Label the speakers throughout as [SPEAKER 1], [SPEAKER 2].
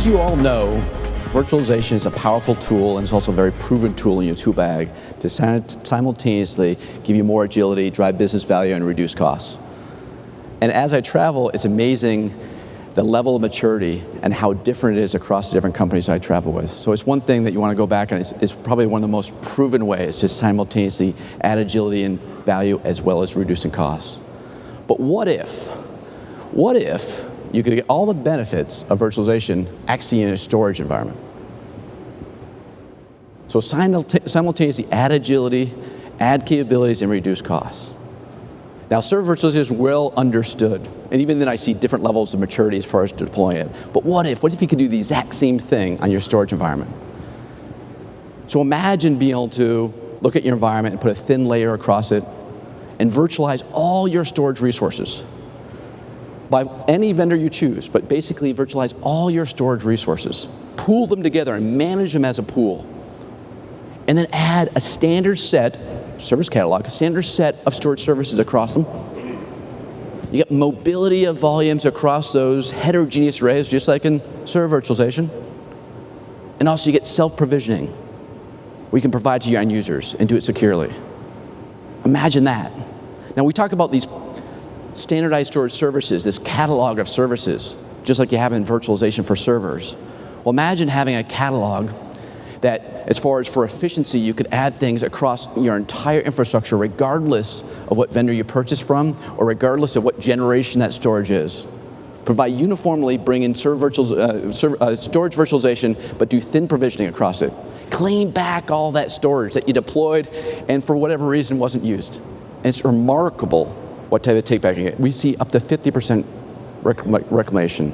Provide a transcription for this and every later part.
[SPEAKER 1] As you all know, virtualization is a powerful tool, and it's also a very proven tool in your tool bag to simultaneously give you more agility, drive business value, and reduce costs. And as I travel, it's amazing the level of maturity and how different it is across the different companies I travel with. So it's one thing that you want to go back and it's probably one of the most proven ways to simultaneously add agility and value as well as reducing costs. But what if you could get all the benefits of virtualization actually in a storage environment? So simultaneously add agility, add capabilities, and reduce costs. Now, server virtualization is well understood, and even then I see different levels of maturity as far as deploying it. But what if you could do the exact same thing on your storage environment? So imagine being able to look at your environment and put a thin layer across it and virtualize all your storage resources by any vendor you choose, but basically virtualize all your storage resources, pool them together and manage them as a pool, and then add a standard set, service catalog, a standard set of storage services across them. You get mobility of volumes across those heterogeneous arrays, just like in server virtualization. And also you get self-provisioning, we can provide to your end users and do it securely. Imagine that. Now we talk about these standardized storage services, this catalog of services, just like you have in virtualization for servers. Well, imagine having a catalog that, as far as for efficiency, you could add things across your entire infrastructure regardless of what vendor you purchase from or regardless of what generation that storage is. Provide uniformly, bring in storage virtualization, but do thin provisioning across it. Claim back all that storage that you deployed and for whatever reason wasn't used. And it's remarkable what type of take-back you get. We see up to 50% reclamation.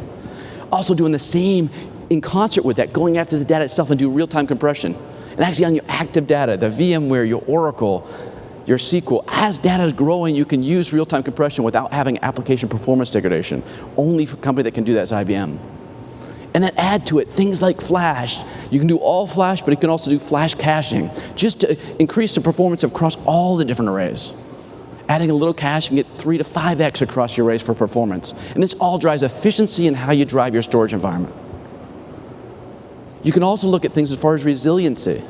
[SPEAKER 1] Also doing the same in concert with that, going after the data itself and do real-time compression. And actually on your active data, the VMware, your Oracle, your SQL, as data is growing, you can use real-time compression without having application performance degradation. Only a company that can do that is IBM. And then add to it things like flash. You can do all flash, but you can also do flash caching, just to increase the performance across all the different arrays. Adding a little cache, you can get 3 to 5x across your arrays for performance. And this all drives efficiency in how you drive your storage environment. You can also look at things as far as resiliency.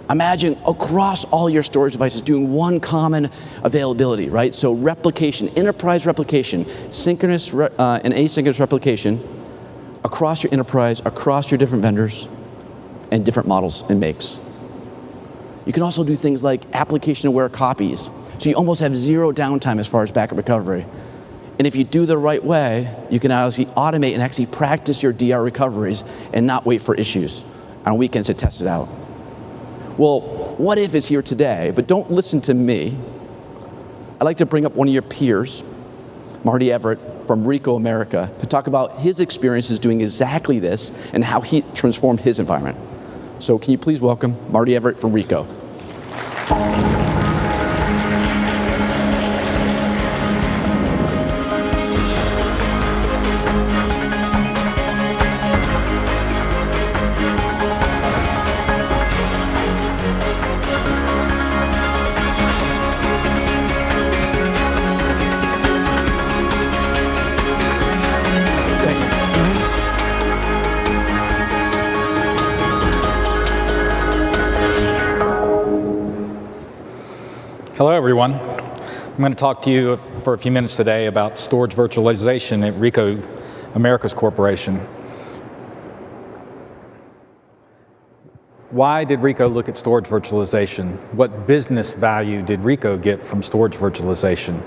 [SPEAKER 1] Imagine across all your storage devices doing one common availability, right? So replication, enterprise replication, synchronous and asynchronous replication across your enterprise, across your different vendors, and different models and makes. You can also do things like application-aware copies. So you almost have zero downtime as far as backup recovery. And if you do the right way, you can actually automate and actually practice your DR recoveries and not wait for issues on weekends to test it out. Well, what if is here today? But don't listen to me. I'd like to bring up one of your peers, Marty Everett from Ricoh America, to talk about his experiences doing exactly this and how he transformed his environment. So can you please welcome Marty Everett from Ricoh.
[SPEAKER 2] Hello, everyone. I'm going to talk to you for a few minutes today about storage virtualization at Ricoh Americas Corporation. Why did Ricoh look at storage virtualization? What business value did Ricoh get from storage virtualization?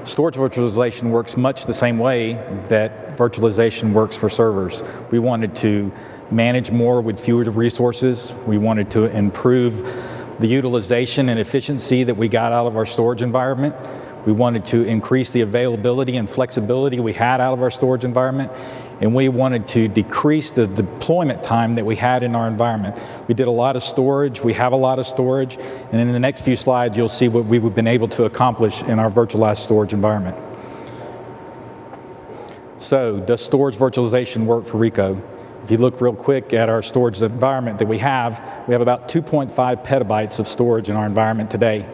[SPEAKER 2] Storage virtualization works much the same way that virtualization works for servers. We wanted to manage more with fewer resources. We wanted to improve the utilization and efficiency that we got out of our storage environment. We wanted to increase the availability and flexibility we had out of our storage environment. And we wanted to decrease the deployment time that we had in our environment. We did a lot of storage, we have a lot of storage, and in the next few slides you'll see what we've been able to accomplish in our virtualized storage environment. So, does storage virtualization work for Ricoh? If you look real quick at our storage environment that we have about 2.5 petabytes of storage in our environment today.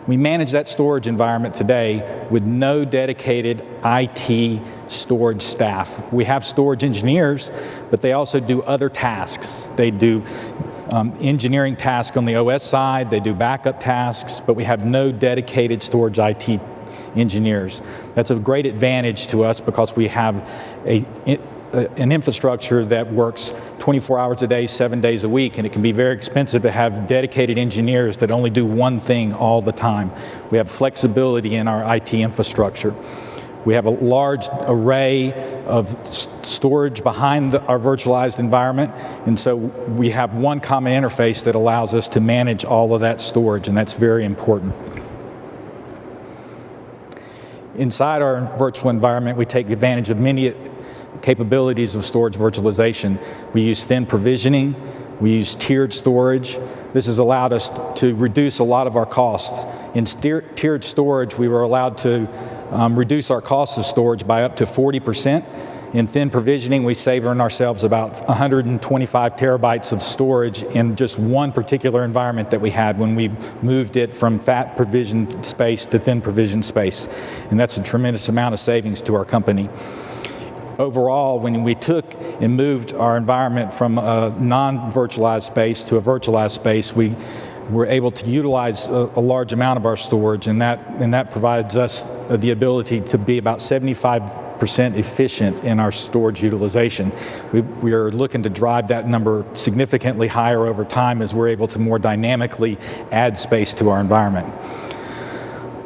[SPEAKER 2] We manage that storage environment today with no dedicated IT storage staff. We have storage engineers, but they also do other tasks. They do engineering tasks on the OS side, they do backup tasks, but we have no dedicated storage IT engineers. That's a great advantage to us because we have an infrastructure that works 24 hours a day, 7 days a week, and it can be very expensive to have dedicated engineers that only do one thing all the time. We have flexibility in our IT infrastructure. We have a large array of storage behind our virtualized environment, and so we have one common interface that allows us to manage all of that storage, and that's very important. Inside our virtual environment, we take advantage of many capabilities of storage virtualization. We use thin provisioning, we use tiered storage. This has allowed us to reduce a lot of our costs. In tiered storage, we were allowed to reduce our cost of storage by up to 40%. In thin provisioning, we saved ourselves about 125 terabytes of storage in just one particular environment that we had when we moved it from fat provisioned space to thin provisioned space. And that's a tremendous amount of savings to our company. Overall, when we took and moved our environment from a non-virtualized space to a virtualized space, we were able to utilize a large amount of our storage, and that provides us the ability to be about 75% efficient in our storage utilization. We are looking to drive that number significantly higher over time as we're able to more dynamically add space to our environment.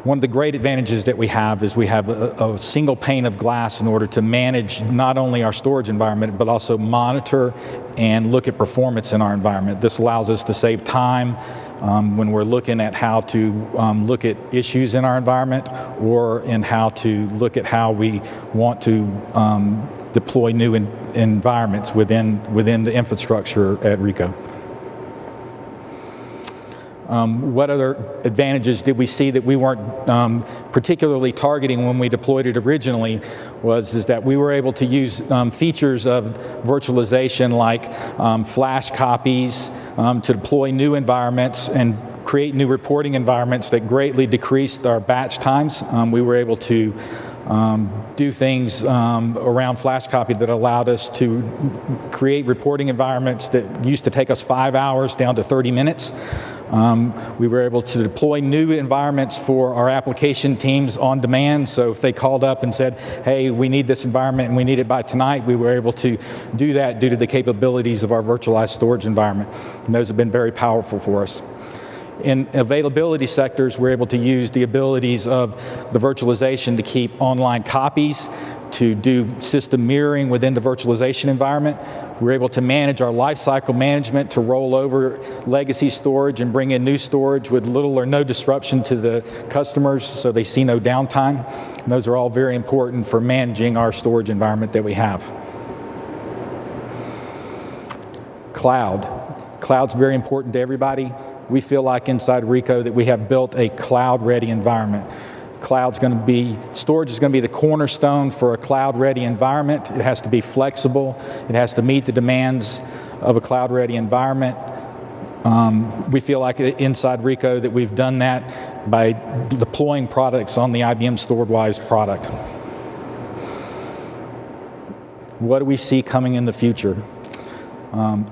[SPEAKER 2] One of the great advantages that we have is we have a single pane of glass in order to manage not only our storage environment, but also monitor and look at performance in our environment. This allows us to save time when we're looking at how to look at issues in our environment, or in how to look at how we want to deploy new environments within the infrastructure at RICO. What other advantages did we see that we weren't particularly targeting when we deployed it originally is that we were able to use features of virtualization like flash copies to deploy new environments and create new reporting environments that greatly decreased our batch times. We were able to do things around flash copy that allowed us to create reporting environments that used to take us 5 hours down to 30 minutes. We were able to deploy new environments for our application teams on demand. So if they called up and said, hey, we need this environment and we need it by tonight, we were able to do that due to the capabilities of our virtualized storage environment. And those have been very powerful for us. In availability sectors, we're able to use the abilities of the virtualization to keep online copies, to do system mirroring within the virtualization environment. We're able to manage our lifecycle management to roll over legacy storage and bring in new storage with little or no disruption to the customers, so they see no downtime. And those are all very important for managing our storage environment that we have. Cloud. Cloud's very important to everybody. We feel like inside RICO that we have built a cloud-ready environment. Storage is going to be the cornerstone for a cloud-ready environment. It has to be flexible. It has to meet the demands of a cloud-ready environment. We feel like inside RICO that we've done that by deploying products on the IBM StoredWise product. What do we see coming in the future?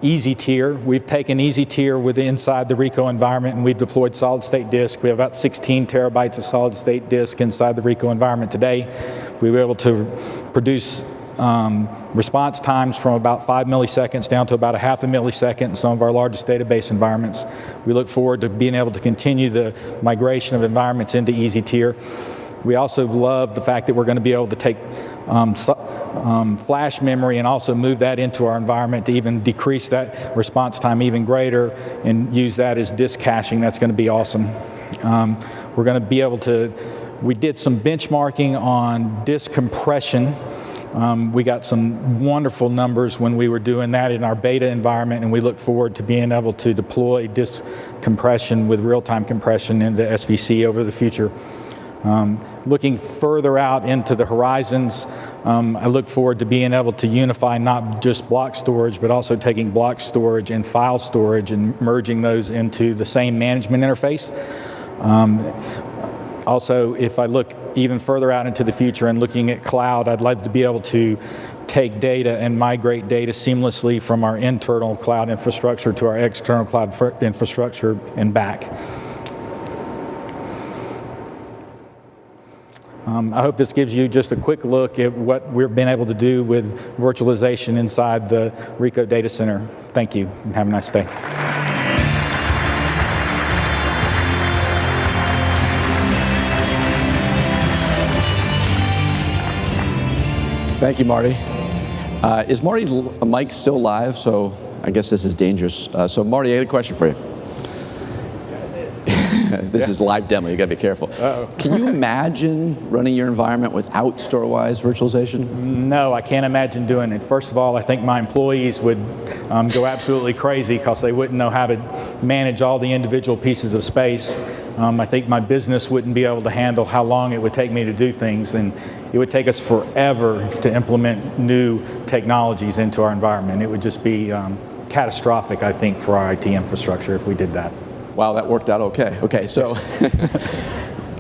[SPEAKER 2] Easy tier. We've taken easy tier inside the RICO environment, and we've deployed solid state disk. We have about 16 terabytes of solid state disk inside the RICO environment today. We were able to produce response times from about 5 milliseconds down to about a half a millisecond in some of our largest database environments. We look forward to being able to continue the migration of environments into easy tier. We also love the fact that we're going to be able to take flash memory and also move that into our environment to even decrease that response time even greater and use that as disk caching. That's going to be awesome. We're going to be able to, we did some benchmarking on disk compression. We got some wonderful numbers when we were doing that in our beta environment, and we look forward to being able to deploy disk compression with real-time compression into SVC over the future. Looking further out into the horizons, I look forward to being able to unify not just block storage, but also taking block storage and file storage and merging those into the same management interface. Also, if I look even further out into the future and looking at cloud, I'd like to be able to take data and migrate data seamlessly from our internal cloud infrastructure to our external cloud infrastructure and back. I hope this gives you just a quick look at what we've been able to do with virtualization inside the Ricoh data center. Thank you, and have a nice day.
[SPEAKER 1] Thank you, Marty. Is Marty's mic still live? So I guess this is dangerous. So Marty, I had a question for you. This is live demo, you gotta be careful.
[SPEAKER 2] Uh-oh.
[SPEAKER 1] Can you imagine running your environment without Storewise virtualization?
[SPEAKER 2] No, I can't imagine doing it. First of all, I think my employees would go absolutely crazy because they wouldn't know how to manage all the individual pieces of space. I think my business wouldn't be able to handle how long it would take me to do things, and it would take us forever to implement new technologies into our environment. It would just be catastrophic, I think, for our IT infrastructure if we did that.
[SPEAKER 1] Wow, that worked out okay. Okay, so,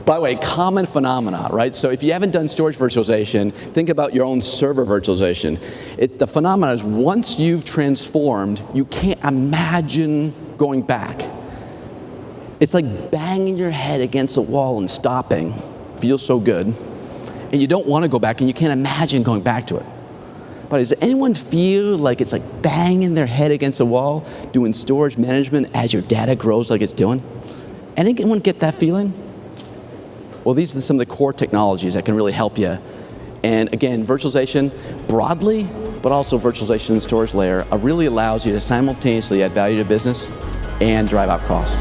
[SPEAKER 1] by the way, common phenomena, right? So if you haven't done storage virtualization, think about your own server virtualization. The phenomena is once you've transformed, you can't imagine going back. It's like banging your head against a wall and stopping. Feels so good. And you don't want to go back, and you can't imagine going back to it. But does anyone feel like it's like banging their head against a wall, doing storage management as your data grows like it's doing? Anyone get that feeling? Well, these are some of the core technologies that can really help you. And again, virtualization broadly, but also virtualization and storage layer really allows you to simultaneously add value to business and drive out costs.